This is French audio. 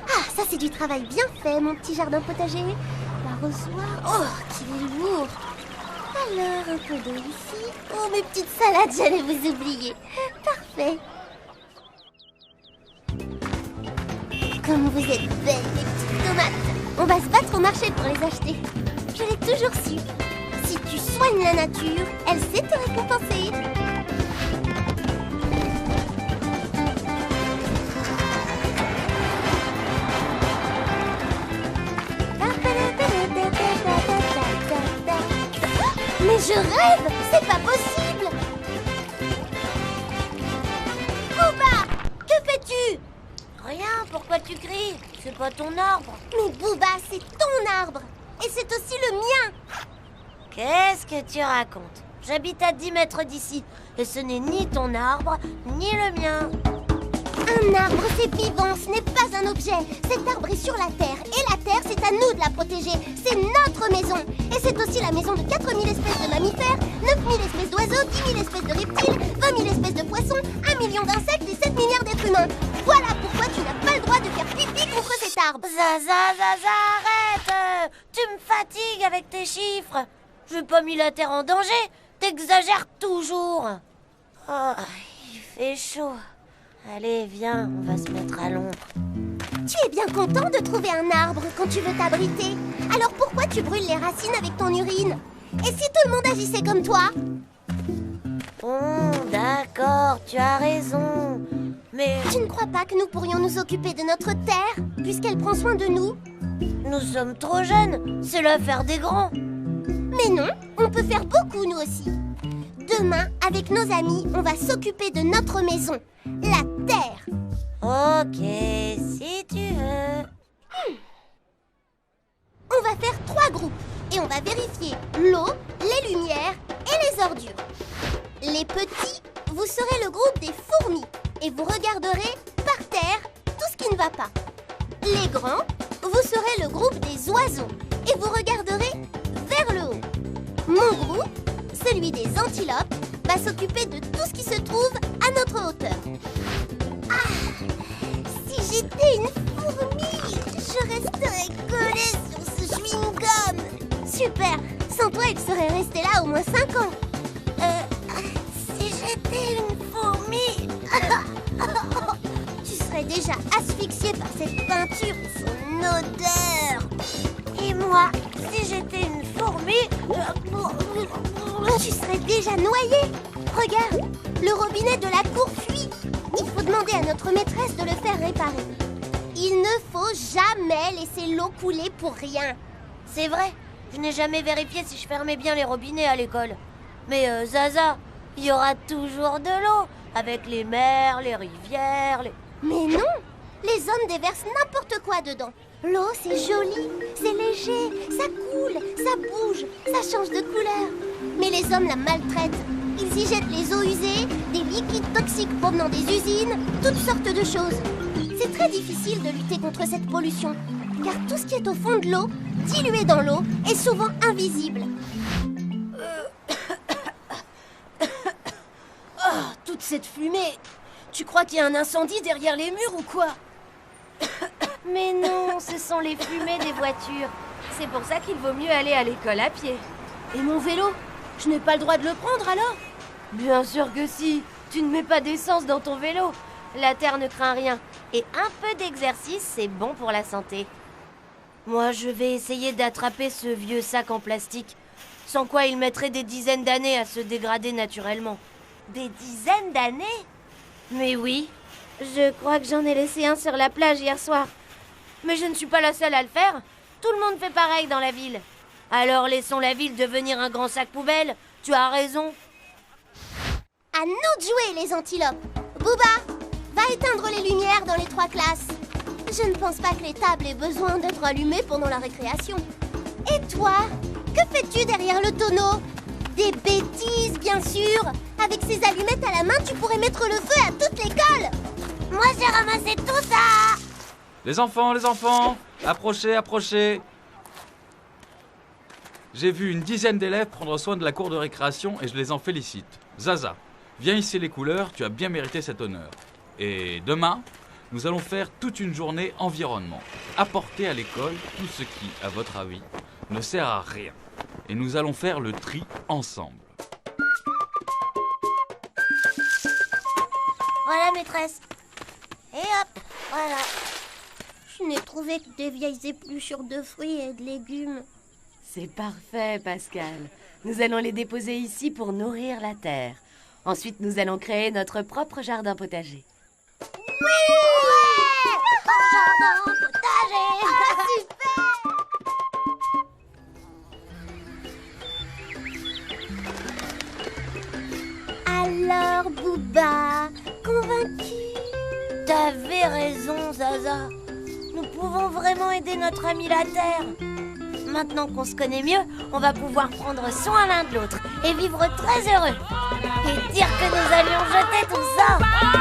Ah, ça c'est du travail bien fait, mon petit jardin potager. L'arrosoir, oh, qu'il est lourd. Alors, un peu d'eau ici. Oh, mes petites salades, j'allais vous oublier. Parfait. Comme vous êtes belles, les petites tomates. On va se battre au marché pour les acheter. Je l'ai toujours su. Si tu soignes la nature, elle sait te récompenser. Mais je rêve! C'est pas possible! Booba! Que fais-tu? Rien, pourquoi tu cries? C'est pas ton arbre. Mais Booba, c'est ton arbre! Et c'est aussi le mien! Qu'est-ce que tu racontes? J'habite à 10 mètres d'ici, et ce n'est ni ton arbre, ni le mien. Un arbre, c'est vivant, ce n'est pas un objet. Cet arbre est sur la terre, et la terre, c'est à nous de la protéger. C'est notre maison. Et c'est aussi la maison de 4000 espèces de mammifères, 9000 espèces d'oiseaux, 10 000 espèces de reptiles, 20 000 espèces de poissons, 1 million d'insectes et 7 milliards d'êtres humains. Voilà pourquoi tu n'as pas le droit de faire pipi contre cet arbre. Zaza, arrête! Tu me fatigues avec tes chiffres. Je n'ai pas mis la terre en danger. T'exagères toujours. Oh, il fait chaud. Allez, viens, on va se mettre à l'ombre. Tu es bien content de trouver un arbre quand tu veux t'abriter. Alors pourquoi tu brûles les racines avec ton urine? Et si tout le monde agissait comme toi? Bon, d'accord, tu as raison. Mais Tu ne crois pas que nous pourrions nous occuper de notre terre, puisqu'elle prend soin de nous? nous sommes trop jeunes. C'est l'affaire des grands. Mais non, on peut faire beaucoup nous aussi. Demain, avec nos amis, on va s'occuper de notre maison, la terre. Ok, si tu veux. On va faire 3 groupes et on va vérifier l'eau, les lumières et les ordures. Les petits, vous serez le groupe des fourmis et vous regarderez par terre tout ce qui ne va pas. Les grands, vous serez le groupe des oiseaux et vous regarderez vers le haut. Mon groupe, celui des antilopes, va s'occuper de tout ce qui se trouve à notre hauteur. Ah, si j'étais une fourmi, je resterais collée sur ce chewing-gum. Super, sans toi, il serait resté là au moins 5 ans. Si j'étais une fourmi, tu serais déjà asphyxiée par cette peinture et son odeur. Et moi, si j'étais une fourmi, Tu serais déjà noyée. Regarde, le robinet de la cour fuit. Il faut demander à notre maîtresse de le faire réparer. Il ne faut jamais laisser l'eau couler pour rien. c'est vrai, je n'ai jamais vérifié si je fermais bien les robinets à l'école. Mais Zaza, il y aura toujours de l'eau, avec les mers, les rivières, Mais non, les hommes déversent n'importe quoi dedans. L'eau, c'est joli, c'est léger, ça coule, ça bouge, ça change de couleur. Mais les hommes la maltraitent. Ils y jettent les eaux usées, des liquides toxiques provenant des usines, toutes sortes de choses. C'est très difficile de lutter contre cette pollution, car tout ce qui est au fond de l'eau, dilué dans l'eau, est souvent invisible. Oh, toute cette fumée! Tu crois qu'il y a un incendie derrière les murs ou quoi? Mais non, ce sont les fumées des voitures. C'est pour ça qu'il vaut mieux aller à l'école à pied. Et mon vélo? Je n'ai pas le droit de le prendre alors? Bien sûr que si. Tu ne mets pas d'essence dans ton vélo. La terre ne craint rien. Et un peu d'exercice, c'est bon pour la santé. Moi, je vais essayer d'attraper ce vieux sac en plastique. Sans quoi il mettrait des dizaines d'années à se dégrader naturellement. Des dizaines d'années? Mais oui. Je crois que j'en ai laissé un sur la plage hier soir. Mais je ne suis pas la seule à le faire. Tout le monde fait pareil dans la ville. Alors laissons la ville devenir un grand sac poubelle. Tu as raison. À nous de jouer, les antilopes. Booba, va éteindre les lumières dans les 3 classes. Je ne pense pas que les tables aient besoin d'être allumées pendant la récréation. Et toi, que fais-tu derrière le tonneau? Des bêtises, bien sûr. Avec ces allumettes à la main, tu pourrais mettre le feu à toute l'école. Moi, j'ai ramassé tout ça. Les enfants, approchez, approchez. J'ai vu une dizaine d'élèves prendre soin de la cour de récréation et je les en félicite. Zaza, viens hisser les couleurs, tu as bien mérité cet honneur. Et demain, nous allons faire toute une journée environnement. Apporter à l'école tout ce qui, à votre avis, ne sert à rien. Et nous allons faire le tri ensemble. Voilà, maîtresse. Et hop, voilà. Je n'ai trouvé que des vieilles épluchures de fruits et de légumes. C'est parfait, Pascal. Nous allons les déposer ici pour nourrir la terre. Ensuite, nous allons créer notre propre jardin potager. Ouais, un jardin potager. Super. Alors, Booba, convaincu? T'avais raison, Zaza. Nous pouvons vraiment aider notre ami la Terre. Maintenant qu'on se connaît mieux, on va pouvoir prendre soin l'un de l'autre et vivre très heureux. Et dire que nous allions jeter tout ça.